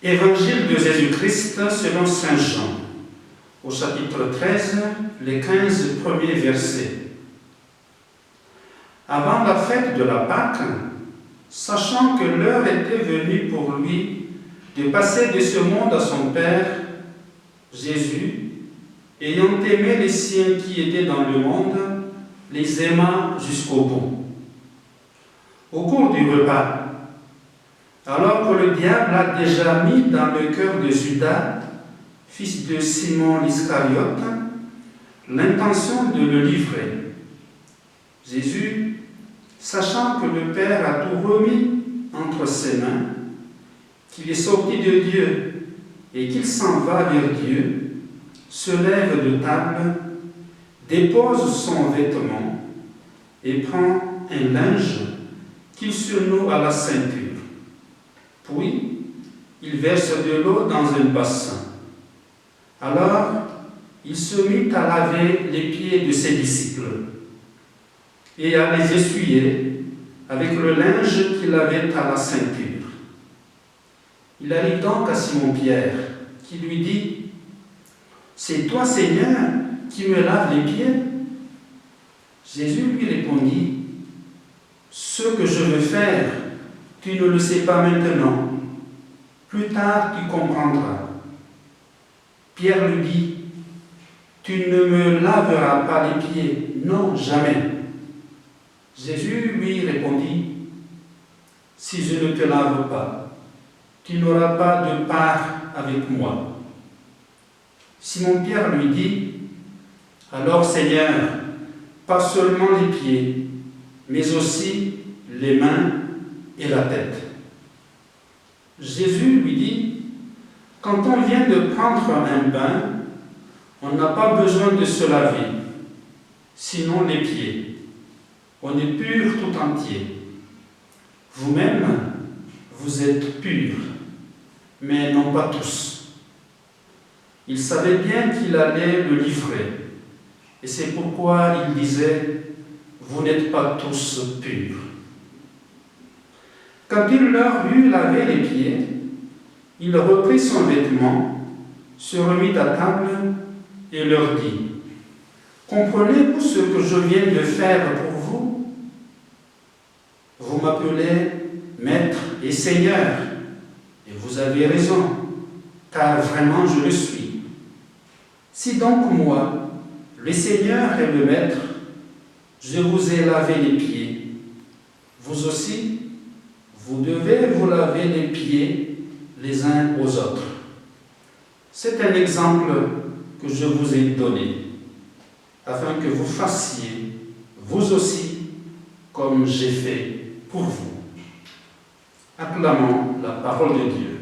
Évangile de Jésus-Christ selon saint Jean, au chapitre 13, les 15 premiers versets. Avant la fête de la Pâque, sachant que l'heure était venue pour lui de passer de ce monde à son Père, Jésus, ayant aimé les siens qui étaient dans le monde, les aima jusqu'au bout. Au cours du repas, alors que le diable a déjà mis dans le cœur de Judas, fils de Simon l'Iscariote, l'intention de le livrer, Jésus, sachant que le Père a tout remis entre ses mains, qu'il est sorti de Dieu et qu'il s'en va vers Dieu, se lève de table, dépose son vêtement et prend un linge qu'il surnoue à la ceinture. Puis, il verse de l'eau dans un bassin. Alors, il se mit à laver les pieds de ses disciples et à les essuyer avec le linge qu'il avait à la ceinture. Il arrive donc à Simon-Pierre, qui lui dit : « C'est toi, Seigneur, qui me laves les pieds ?» Jésus lui répondit : « Ce que je veux faire, tu ne le sais pas maintenant. Plus tard, tu comprendras. » Pierre lui dit : « Tu ne me laveras pas les pieds, non, jamais. » Jésus lui répondit : « Si je ne te lave pas, tu n'auras pas de part avec moi. » Simon-Pierre lui dit : « Alors, Seigneur, pas seulement les pieds, mais aussi les mains et la tête. » Jésus lui dit : « Quand on vient de prendre un bain, on n'a pas besoin de se laver, sinon les pieds. On est pur tout entier. Vous-même, vous êtes purs, mais non pas tous. » Il savait bien qu'il allait le livrer, et c'est pourquoi il disait : « Vous n'êtes pas tous purs. » Quand il leur eut lavé les pieds, il reprit son vêtement, se remit à table et leur dit : « Comprenez-vous ce que je viens de faire pour vous ? Vous m'appelez Maître et Seigneur, et vous avez raison, car vraiment je le suis. Si donc moi, le Seigneur et le Maître, je vous ai lavé les pieds, vous aussi, vous devez vous laver les pieds les uns aux autres. C'est un exemple que je vous ai donné, afin que vous fassiez, vous aussi, comme j'ai fait pour vous. » Acclamons la parole de Dieu.